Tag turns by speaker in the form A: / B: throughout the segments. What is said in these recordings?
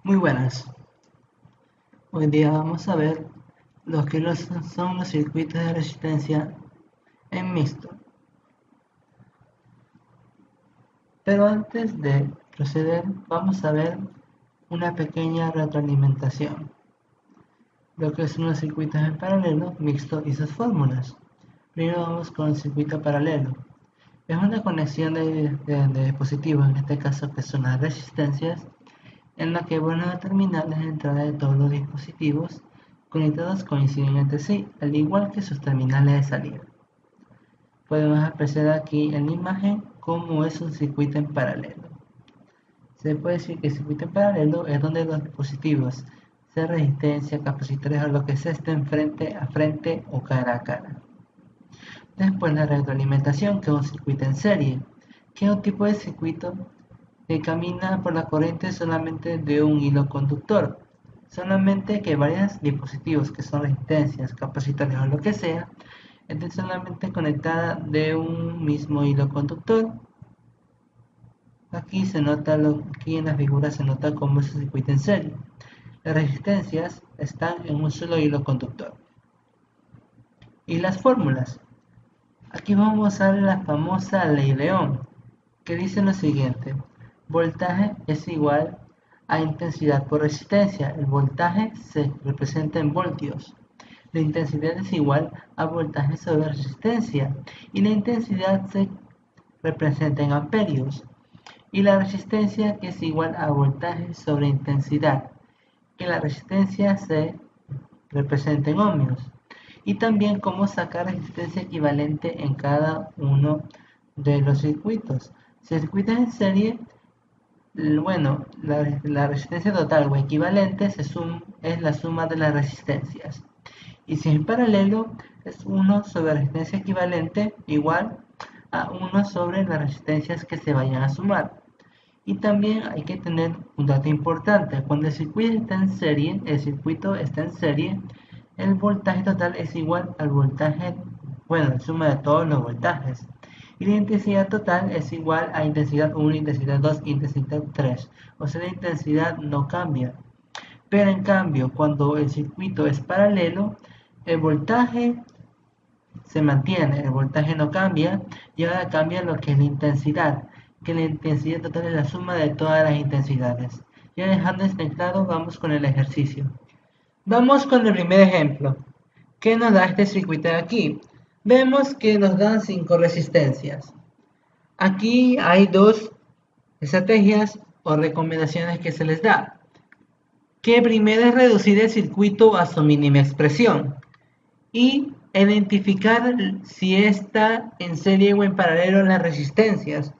A: Muy buenas. Hoy día vamos a ver son los circuitos de resistencia en mixto. Pero antes de proceder, vamos a ver una pequeña retroalimentación. Lo que son los circuitos en paralelo, mixto y sus fórmulas. Primero vamos con el circuito paralelo. Es una conexión de dispositivos, en este caso que son las resistencias, en la que buenos terminales de entrada de todos los dispositivos conectados coinciden entre sí, al igual que sus terminales de salida. Podemos apreciar aquí en la imagen cómo es un circuito en paralelo. Se puede decir que el circuito en paralelo es donde los dispositivos, sea resistencia, capacitores o lo que sea, estén frente a frente o cara a cara. Después la retroalimentación, que es un circuito en serie, que es un tipo de circuito que camina por la corriente solamente de un hilo conductor. Solamente que varios dispositivos que son resistencias, capacitores o lo que sea, estén solamente conectadas de un mismo hilo conductor. Aquí aquí en la figura se nota cómo es el circuito en serie. Las resistencias están en un solo hilo conductor. Y las fórmulas. Aquí vamos a ver la famosa ley de Ohm, que dice lo siguiente: voltaje es igual a intensidad por resistencia. El voltaje se representa en voltios. La intensidad es igual a voltaje sobre resistencia y la intensidad se representa en amperios. Y la resistencia, que es igual a voltaje sobre intensidad, que la resistencia se representa en ohmios. Y también cómo sacar resistencia equivalente en cada uno de los circuitos. Circuitos en serie, bueno, la resistencia total o equivalente es la suma de las resistencias. Y si en paralelo, es 1 sobre resistencia equivalente igual a 1 sobre las resistencias que se vayan a sumar. Y también hay que tener un dato importante: cuando el circuito está en serie, el voltaje total es igual al voltaje, bueno, la suma de todos los voltajes. Y la intensidad total es igual a intensidad 1, intensidad 2, intensidad 3. O sea, la intensidad no cambia. Pero en cambio, cuando el circuito es paralelo, el voltaje se mantiene, el voltaje no cambia, y ahora cambia lo que es la intensidad, que la intensidad total es la suma de todas las intensidades. Ya dejando esto en claro, vamos con el ejercicio. Vamos con el primer ejemplo. ¿Qué nos da este circuito de aquí? Vemos que nos dan 5 resistencias. Aquí hay dos estrategias o recomendaciones que se les da. Que primero es reducir el circuito a su mínima expresión y identificar si está en serie o en paralelo las resistencias.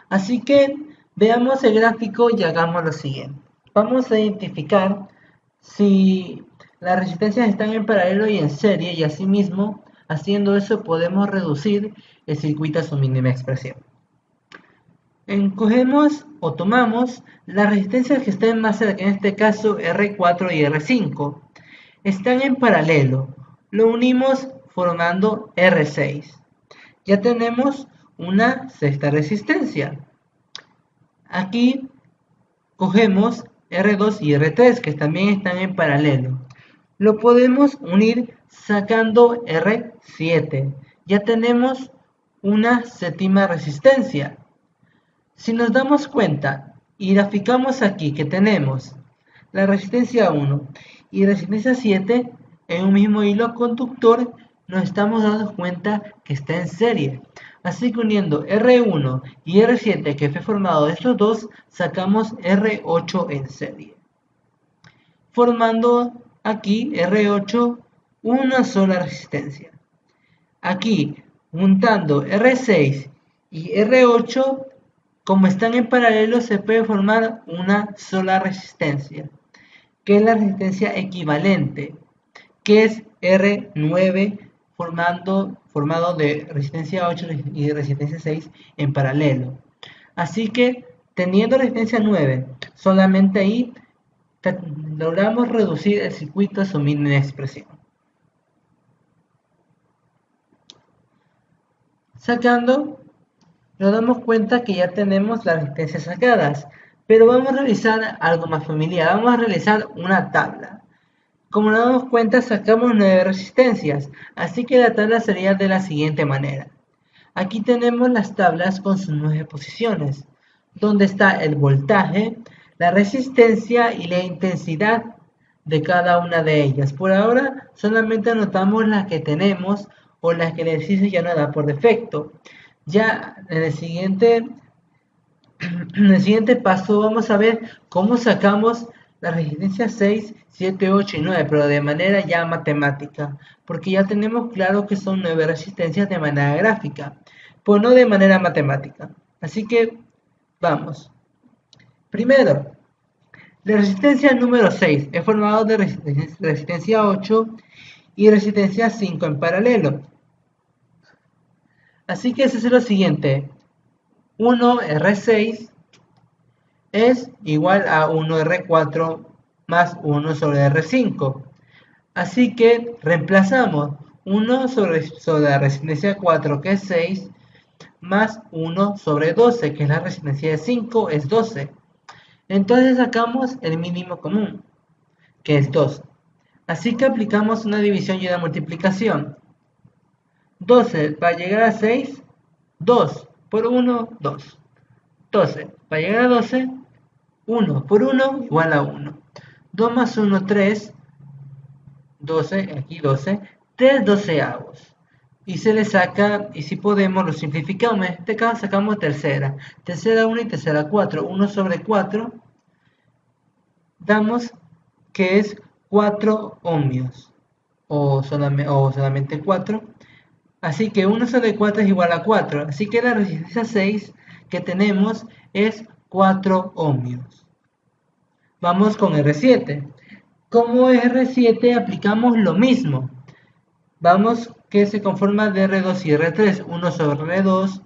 A: Así que veamos el gráfico y hagamos lo siguiente. Vamos a identificar si las resistencias están en paralelo y en serie, y asimismo, haciendo eso podemos reducir el circuito a su mínima expresión. Cogemos o tomamos las resistencias que estén más cerca, en este caso R4 y R5. Están en paralelo. Lo unimos formando R6. Ya tenemos una sexta resistencia. Aquí cogemos R2 y R3, que también están en paralelo. Lo podemos unir sacando R7. Ya tenemos una séptima resistencia. Si nos damos cuenta y graficamos aquí que tenemos la resistencia 1 y resistencia 7 en un mismo hilo conductor, nos estamos dando cuenta que está en serie. Así que uniendo R1 y R7, que fue formado de estos dos, sacamos R8 en serie, formando aquí R8 una sola resistencia. Aquí, juntando R6 y R8, como están en paralelo, se puede formar una sola resistencia, que es la resistencia equivalente, que es R9, formado de resistencia 8 y de resistencia 6 en paralelo. Así que, teniendo resistencia 9, solamente ahí logramos reducir el circuito a su mínima expresión. Sacando, nos damos cuenta que ya tenemos las resistencias sacadas. Pero vamos a realizar algo más familiar, vamos a realizar una tabla. Como nos damos cuenta, sacamos 9 resistencias, así que la tabla sería de la siguiente manera. Aquí tenemos las tablas con sus 9 posiciones, donde está el voltaje, la resistencia y la intensidad de cada una de ellas. Por ahora solamente anotamos las que tenemos o las que el ejercicio ya nos da por defecto. Ya en el siguiente paso vamos a ver cómo sacamos las resistencias 6, 7, 8 y 9, pero de manera ya matemática, porque ya tenemos claro que son 9 resistencias de manera gráfica, pues no de manera matemática. Así que vamos. Primero, la resistencia número 6 es formado de resistencia 8 y resistencia 5 en paralelo. Así que eso es lo siguiente. 1R6 es igual a 1R4 más 1 sobre R5. Así que reemplazamos 1 sobre la resistencia 4, que es 6, más 1 sobre 12, que es la resistencia de 5, es 12. Entonces sacamos el mínimo común, que es 2. Así que aplicamos una división y una multiplicación. 12 para llegar a 6, 2 por 1, 2. 12 para llegar a 12, 1 por 1 igual a 1. 2 más 1, 3. 12, aquí 12, 3 doceavos. Y se le saca, y si podemos, lo simplificamos. En este caso sacamos tercera. Tercera 1 y tercera 4. 1 sobre 4 damos que es 4 ohmios. O solamente 4. Así que 1 sobre 4 es igual a 4. Así que la resistencia 6 que tenemos es 4 ohmios. Vamos con R7. Como R7 aplicamos lo mismo. Vamos que se conforma de R2 y R3. 1 sobre R2,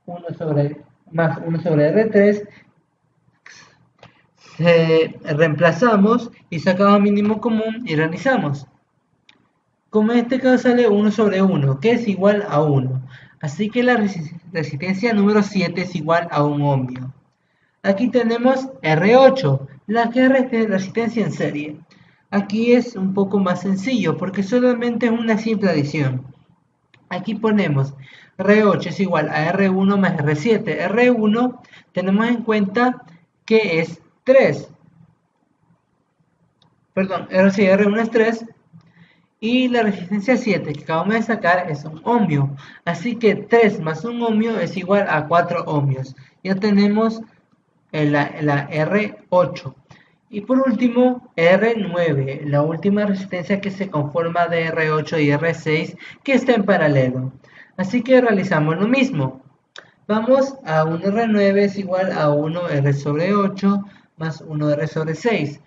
A: 1 sobre, más 1 sobre R3. Reemplazamos y sacamos mínimo común y realizamos. Como en este caso sale 1 sobre 1, que es igual a 1. Así que la resistencia número 7 es igual a 1 ohmio. Aquí tenemos R8, la que es resistencia en serie. Aquí es un poco más sencillo porque solamente es una simple adición. Aquí ponemos R8 es igual a R1 más R7. R1 tenemos en cuenta que es 3. Perdón, R1 es 3 y la resistencia 7 que acabamos de sacar es un ohmio. Así que 3 más un ohmio es igual a 4 ohmios. Ya tenemos la R8. Y por último, R9, la última resistencia que se conforma de R8 y R6 que está en paralelo. Así que realizamos lo mismo. Vamos a 1R9 es igual a 1R sobre 8 más 1R sobre 6.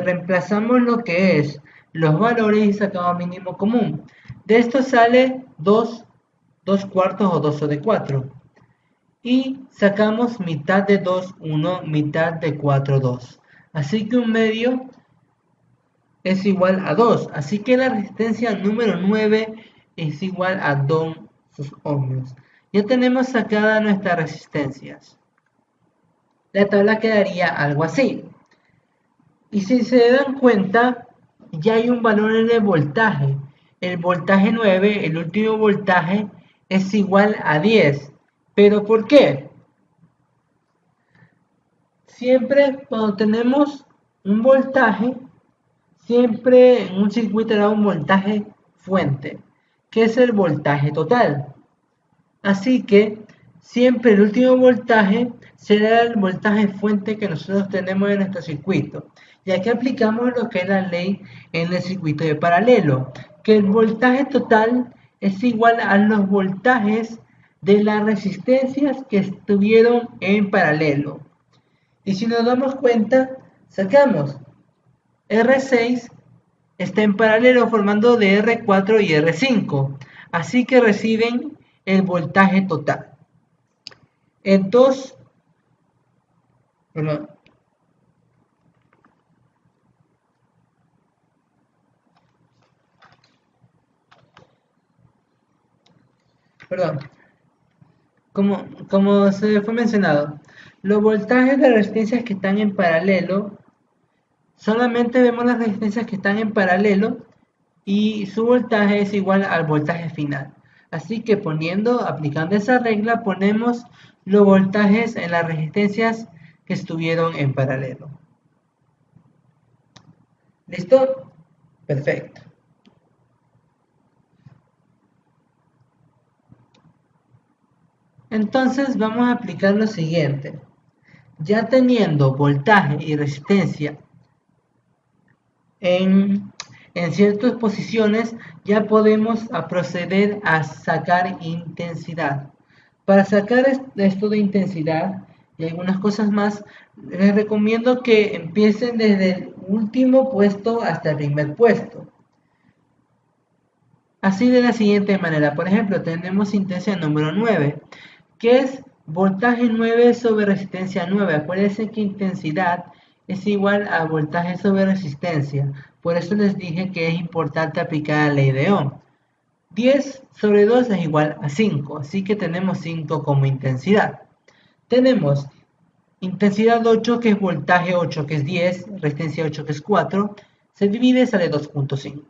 A: Reemplazamos lo que es los valores y sacamos mínimo común. De esto sale 2 cuartos o 2 sobre 4 y sacamos mitad de 2, 1, mitad de 4, 2. Así que un medio es igual a 2. Así que la resistencia número 9 es igual a 2 ohmios. Ya tenemos sacadas nuestras resistencias. La tabla quedaría algo así. Y si se dan cuenta, ya hay un valor en el voltaje. El voltaje 9, el último voltaje, es igual a 10. ¿Pero por qué? Siempre cuando tenemos un voltaje, siempre en un circuito da un voltaje fuente, que es el voltaje total. Así que siempre el último voltaje será el voltaje fuente que nosotros tenemos en nuestro circuito. Y aquí aplicamos lo que es la ley en el circuito de paralelo, que el voltaje total es igual a los voltajes de las resistencias que estuvieron en paralelo. Y si nos damos cuenta, sacamos R6 está en paralelo formando de R4 y R5, así que reciben el voltaje total. Entonces, perdón, perdón. como se fue mencionado, los voltajes de resistencias que están en paralelo, solamente vemos las resistencias que están en paralelo y su voltaje es igual al voltaje final. Así que aplicando esa regla, ponemos los voltajes en las resistencias que estuvieron en paralelo. ¿Listo? Perfecto. Entonces vamos a aplicar lo siguiente. Ya teniendo voltaje y resistencia en ciertas posiciones, ya podemos proceder a sacar intensidad. Para sacar esto de intensidad y algunas cosas más, les recomiendo que empiecen desde el último puesto hasta el primer puesto. Así de la siguiente manera, por ejemplo, tenemos intensidad número 9, que es voltaje 9 sobre resistencia 9. Acuérdense que intensidad es igual a voltaje sobre resistencia. Por eso les dije que es importante aplicar la ley de Ohm. 10 sobre 2 es igual a 5, así que tenemos 5 como intensidad. Tenemos intensidad 8, que es voltaje 8, que es 10, resistencia 8, que es 4, se divide y sale 2.5.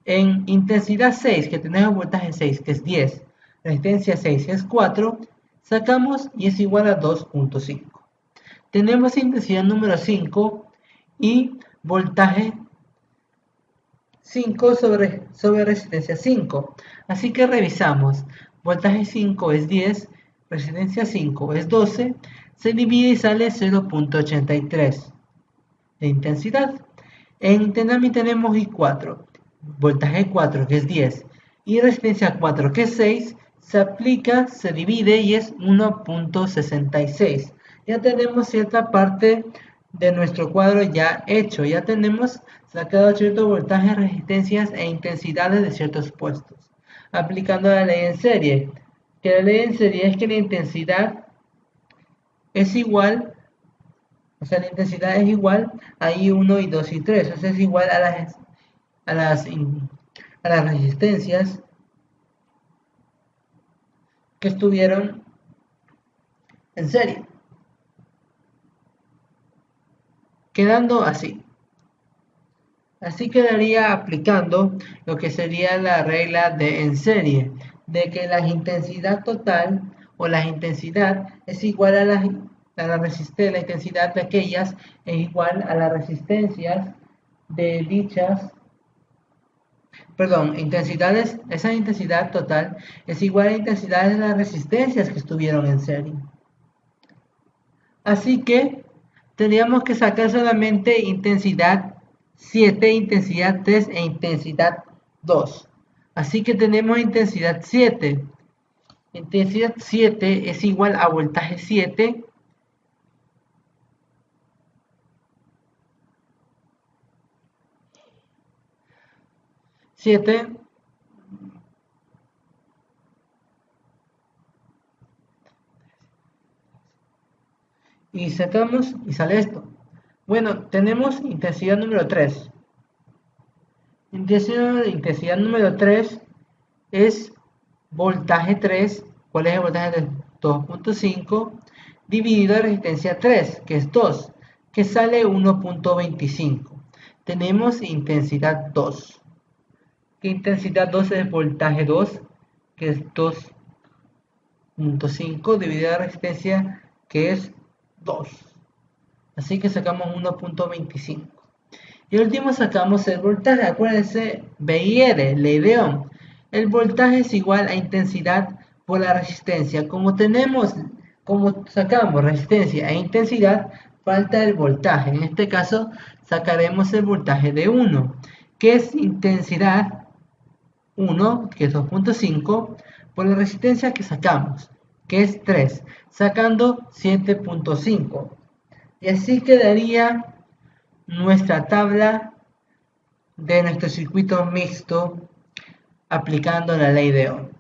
A: En intensidad 6, que tenemos voltaje 6, que es 10, resistencia 6, que es 4, sacamos y es igual a 2.5. Tenemos intensidad número 5 y voltaje 5 sobre resistencia 5. Así que revisamos. Voltaje 5 es 10, resistencia 5 es 12, se divide y sale 0.83 de intensidad. En también tenemos I4, voltaje 4 que es 10 y resistencia 4 que es 6, se aplica, se divide y es 1.66. Ya tenemos cierta parte de nuestro cuadro ya hecho, ya tenemos sacado ciertos voltajes, resistencias e intensidades de ciertos puestos, aplicando la ley en serie, que la ley en serie es que la intensidad es igual, o sea, la intensidad es igual a I1, I2 y 3, o sea, es igual a las, a las resistencias que estuvieron en serie, quedando así. Así quedaría aplicando lo que sería la regla de en serie, de que la intensidad total o la intensidad es igual a la resistencia, la intensidad de aquellas es igual a las resistencias de dichas, perdón, esa intensidad total es igual a la intensidad de las resistencias que estuvieron en serie. Así que tendríamos que sacar solamente intensidad 7, intensidad 3 e intensidad 2. Así que tenemos intensidad 7. Intensidad 7 es igual a voltaje 7 y sacamos y sale esto. Bueno, tenemos intensidad número 3. Intensidad número 3 es voltaje 3. ¿Cuál es el voltaje de 2.5? Dividido a resistencia 3, que es 2, que sale 1.25. Tenemos intensidad 2. ¿Qué intensidad 2 es voltaje 2? Que es 2.5 dividido a resistencia, que es 2. Así que sacamos 1.25. Y el último sacamos el voltaje. Acuérdense, V y R, ley de Ohm. El voltaje es igual a intensidad por la resistencia. Como sacamos resistencia e intensidad, falta el voltaje. En este caso, sacaremos el voltaje de 1, que es intensidad 1, que es 2.5, por la resistencia que sacamos, que es 3, sacando 7.5. Y así quedaría nuestra tabla de nuestro circuito mixto aplicando la ley de Ohm.